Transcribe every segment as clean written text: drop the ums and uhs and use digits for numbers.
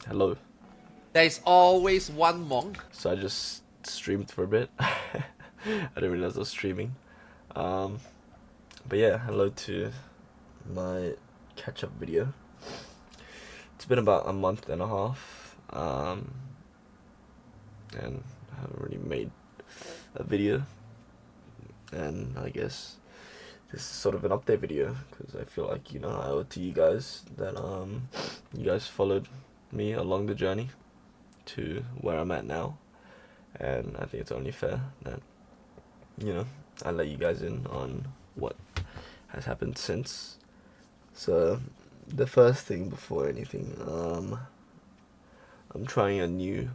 Hello. There's always one monk. So I just streamed for a bit. I didn't realize I was streaming. Um, but yeah, hello to my catch up video. It's been about a month and a half, and I haven't really made a video. And I guess this is sort of an update video because I feel like I owe it to you guys that you guys followed me along the journey to where I'm at now, and I think it's only fair that I let you guys in on what has happened since. So the first thing before anything, I'm trying a new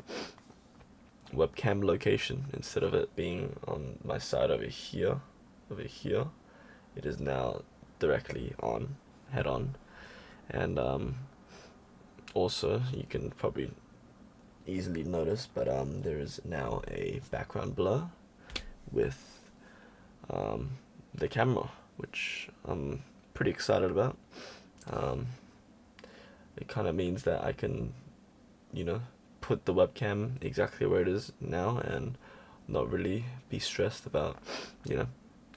webcam location. Instead of it being on my side over here, it is now directly on, head on, and also you can probably easily notice, but there is now a background blur with the camera, which I'm pretty excited about. It kind of means that I can, put the webcam exactly where it is now and not really be stressed about,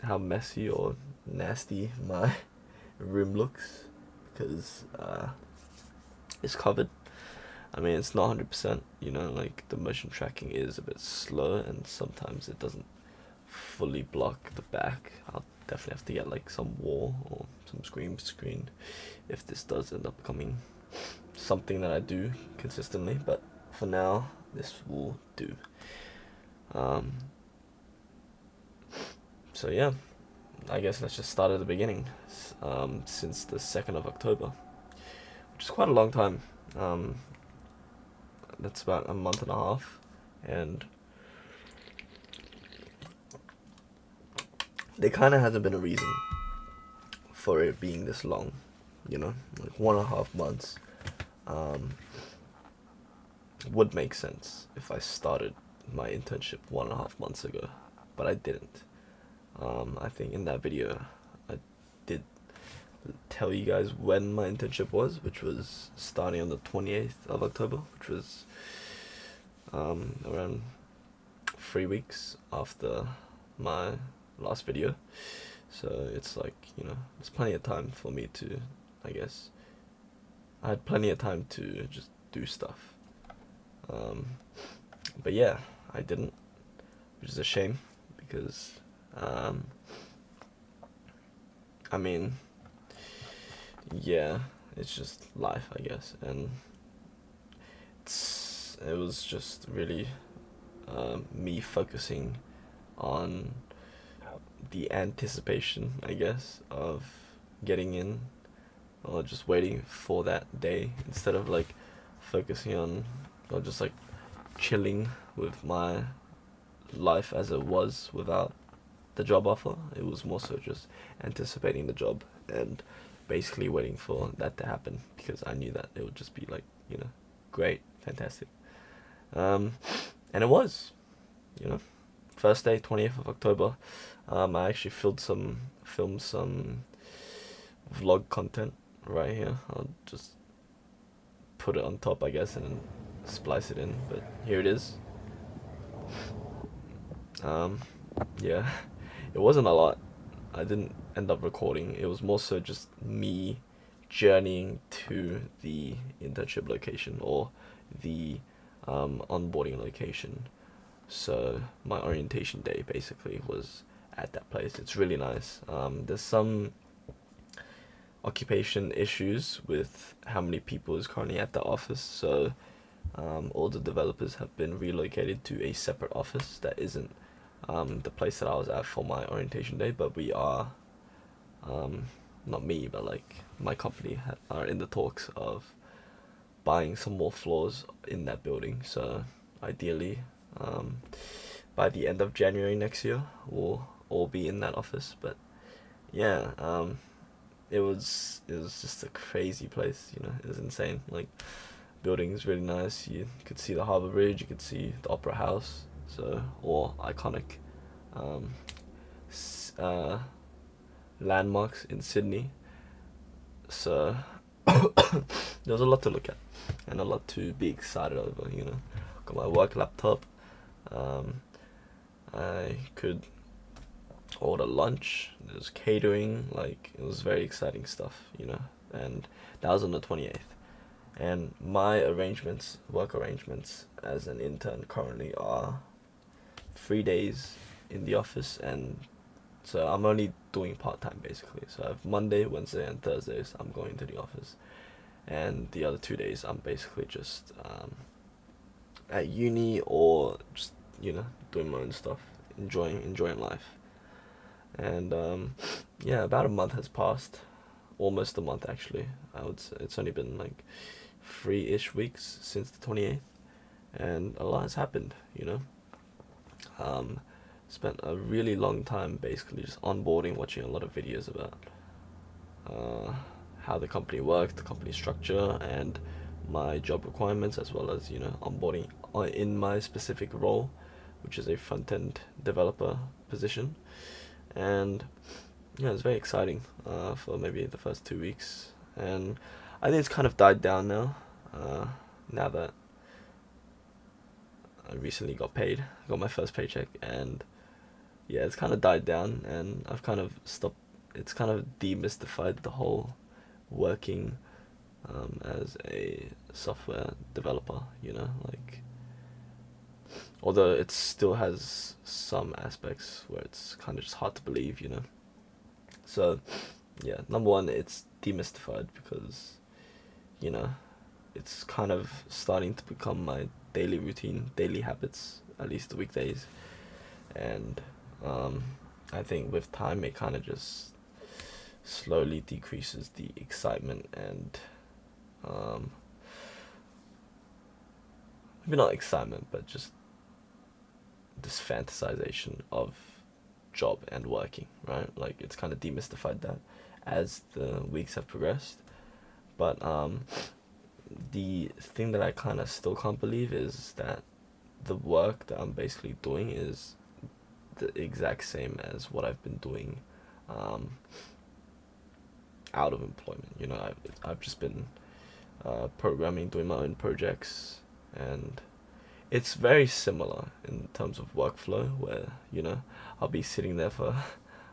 how messy or nasty my room looks because it's covered. I mean, it's not 100%, like the motion tracking is a bit slow and sometimes it doesn't fully block the back. I'll definitely have to get like some wall or some screen if this does end up becoming something that I do consistently, but for now this will do. So yeah, I guess let's just start at the beginning. Since the 2nd of October, which is quite a long time. That's about a month and a half, and there kind of hasn't been a reason for it being this long, like 1.5 months. Would make sense if I started my internship 1.5 months ago, but I didn't. I think in that video I did tell you guys when my internship was, which was starting on the 28th of October, which was around 3 weeks after my last video. So it's like, there's plenty of time for me to, I guess, I had plenty of time to just do stuff. But yeah, I didn't, which is a shame because, I mean, yeah, it's just life, I guess, and it was just really me focusing on the anticipation, I guess, of getting in or just waiting for that day instead of like focusing on or just like chilling with my life as it was without the job offer. It was more so just anticipating the job and basically waiting for that to happen because I knew that it would just be like, great, fantastic. And it was, first day, 20th of October. I actually filmed some vlog content right here. I'll just put it on top, I guess, and splice it in, but here it is. Yeah, it wasn't a lot. I didn't end up recording. It was more so just me journeying to the internship location or the onboarding location. So my orientation day basically was at that place. It's really nice. There's some occupation issues with how many people is currently at the office, so all the developers have been relocated to a separate office that isn't the place that I was at for my orientation day, but we are, not me, but like my company are in the talks of buying some more floors in that building, so ideally by the end of January next year we'll all be in that office. But yeah, it was just a crazy place, it was insane. Like, building is really nice. You could see the Harbour Bridge, you could see the Opera House, so all iconic landmarks in Sydney. So There's a lot to look at and a lot to be excited over. Got my work laptop. Um, I could order lunch. There's catering. Like, it was very exciting stuff. And that was on the 28th. And my work arrangements as an intern currently are 3 days in the office, and so I'm only doing part time basically. So I have Monday, Wednesday, and Thursdays I'm going to the office, and the other 2 days I'm basically just at uni, or just doing my own stuff, enjoying life. And yeah, about a month has passed, almost a month actually. I would say it's only been like 3-ish weeks since the 28th, and a lot has happened. Um, Spent a really long time basically just onboarding, watching a lot of videos about uh, how the company works, the company structure, and my job requirements, as well as onboarding in my specific role, which is a front end developer position. And yeah, it's very exciting for maybe the first 2 weeks, and I think it's kind of died down now. Now that I recently got my first paycheck, and yeah, it's kind of died down, and I've kind of stopped. It's kind of demystified the whole working as a software developer. Like, although it still has some aspects where it's kind of just hard to believe. So, yeah, number one, it's demystified because, you know, it's kind of starting to become my daily routine, daily habits, at least the weekdays. And I think with time, it kind of just slowly decreases the excitement and maybe not excitement, but just this fantasization of job and working, right? Like, it's kind of demystified that as the weeks have progressed. But the thing that I kind of still can't believe is that the work that I'm basically doing is the exact same as what I've been doing out of employment. I've just been programming, doing my own projects, and it's very similar in terms of workflow, where I'll be sitting there for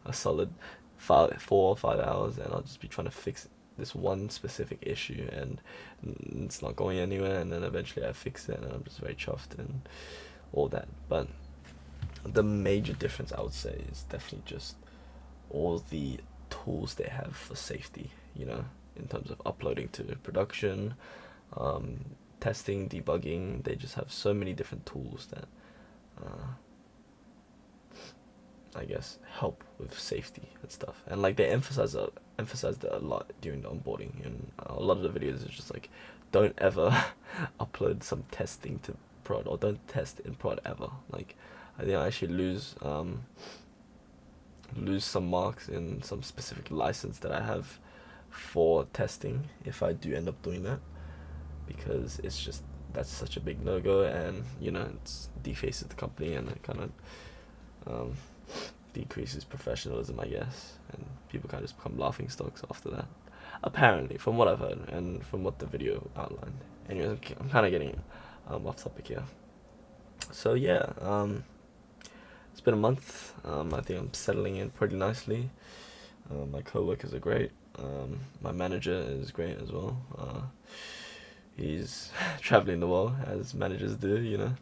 a solid 4 or 5 hours, and I'll just be trying to fix this one specific issue, and it's not going anywhere, and then eventually I fix it, and I'm just very chuffed and all that. But the major difference, I would say, is definitely just all the tools they have for safety, in terms of uploading to production, testing, debugging. They just have so many different tools that I guess help with safety and stuff. And like, they emphasize that a lot during the onboarding, and a lot of the videos is just like, don't ever upload some testing to prod, or don't test in prod ever. Like, I think I actually lose some marks in some specific license that I have for testing if I do end up doing that, because it's just, that's such a big no-go, and it's defaces the company, and it kind of decreases professionalism, I guess, and people kind of just become laughing stocks after that, apparently, from what I've heard and from what the video outlined. Anyways, I'm kind of getting off topic here. So yeah, it's been a month. I think I'm settling in pretty nicely. My co-workers are great. My manager is great as well. He's traveling the world, as managers do,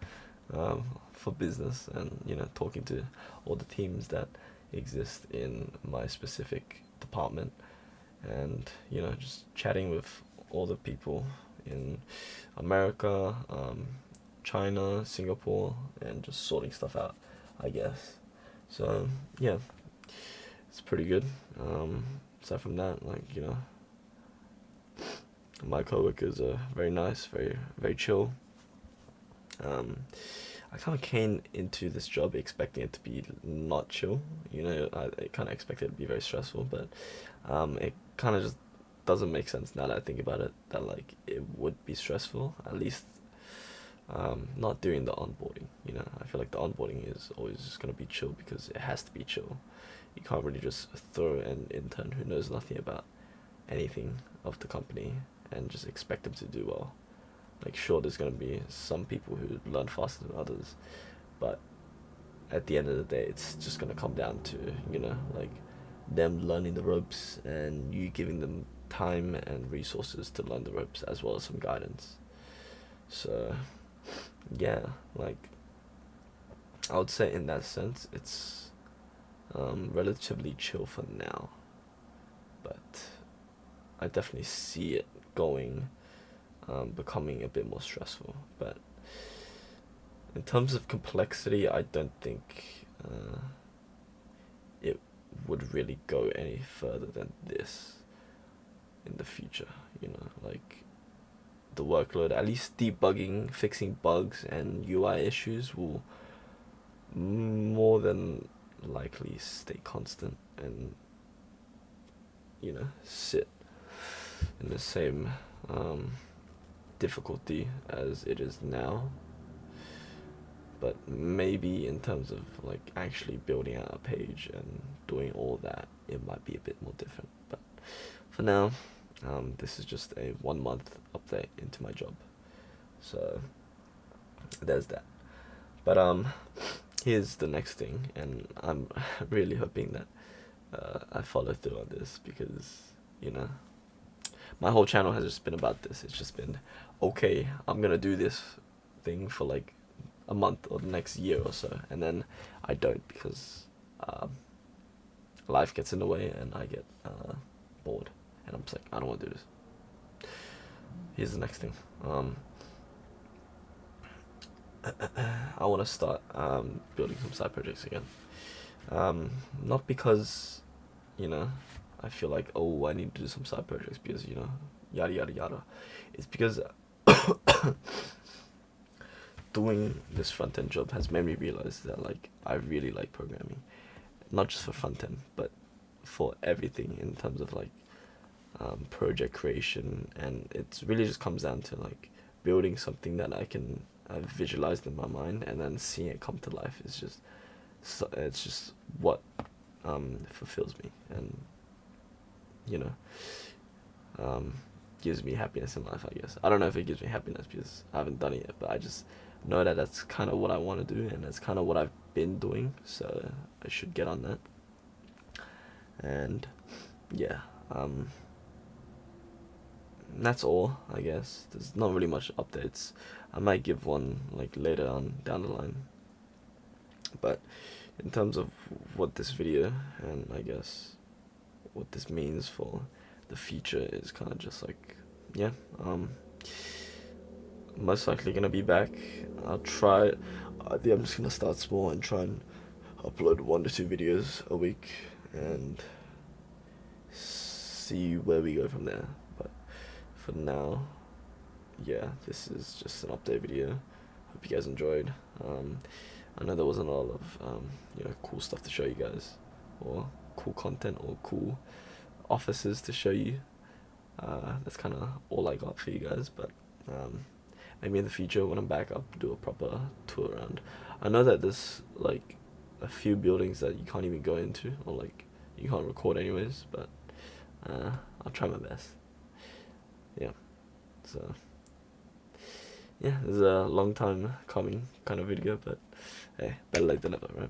for business, and talking to all the teams that exist in my specific department, and just chatting with all the people in America, China, Singapore, and just sorting stuff out, I guess. So yeah, it's pretty good. Aside from that, like, my coworkers are very nice, very very chill. I kind of came into this job expecting it to be not chill. I kind of expected it to be very stressful, but it kind of just doesn't make sense now that I think about it, that like it would be stressful, at least not during the onboarding. I feel like the onboarding is always just gonna be chill because it has to be chill. You can't really just throw an intern who knows nothing about anything of the company and just expect them to do well. Like, sure, there's gonna be some people who learn faster than others, but at the end of the day, it's just gonna come down to, like, them learning the ropes and you giving them time and resources to learn the ropes, as well as some guidance. So yeah, like, I would say in that sense it's relatively chill for now, but I definitely see it going, becoming a bit more stressful. But in terms of complexity, I don't think it would really go any further than this in the future. Like, the workload, at least debugging, fixing bugs and UI issues, will more than likely stay constant and sit in the same difficulty as it is now. But maybe in terms of like actually building out a page and doing all that, it might be a bit more different. But for now, this is just a 1 month update into my job, so there's that. But here's the next thing, and I'm really hoping that I follow through on this, because my whole channel has just been about this. It's just been, okay, I'm gonna do this thing for like a month or the next year or so, and then I don't, because life gets in the way and I get bored, and I'm just like, I don't want to do this. Here's the next thing. I want to start building some side projects again. Not because I feel like, oh, I need to do some side projects because yada yada yada. It's because doing this front end job has made me realize that like I really like programming, not just for front end, but for everything in terms of like project creation. And it really just comes down to like building something that I can visualize in my mind, and then seeing it come to life is just it's just what fulfills me, and gives me happiness in life, I guess. I don't know if it gives me happiness because I haven't done it yet, but I just know that that's kind of what I want to do, and that's kind of what I've been doing, so I should get on that. And yeah, that's all, I guess. There's not really much updates. I might give one like later on down the line, but in terms of what this video and I guess what this means for the future is kind of just like, yeah, most likely gonna be back. I'll try. I think I'm just gonna start small and try and upload 1 to 2 videos a week and see where we go from there. But for now, yeah, this is just an update video. Hope you guys enjoyed. I know there wasn't a lot of cool stuff to show you guys, or cool content, or cool offices to show you. That's kind of all I got for you guys, but maybe in the future when I'm back, I'll do a proper tour around. I know that there's like a few buildings that you can't even go into, or like you can't record anyways, but I'll try my best. Yeah, so yeah, this is a long time coming kind of video, but hey, better late than never, right?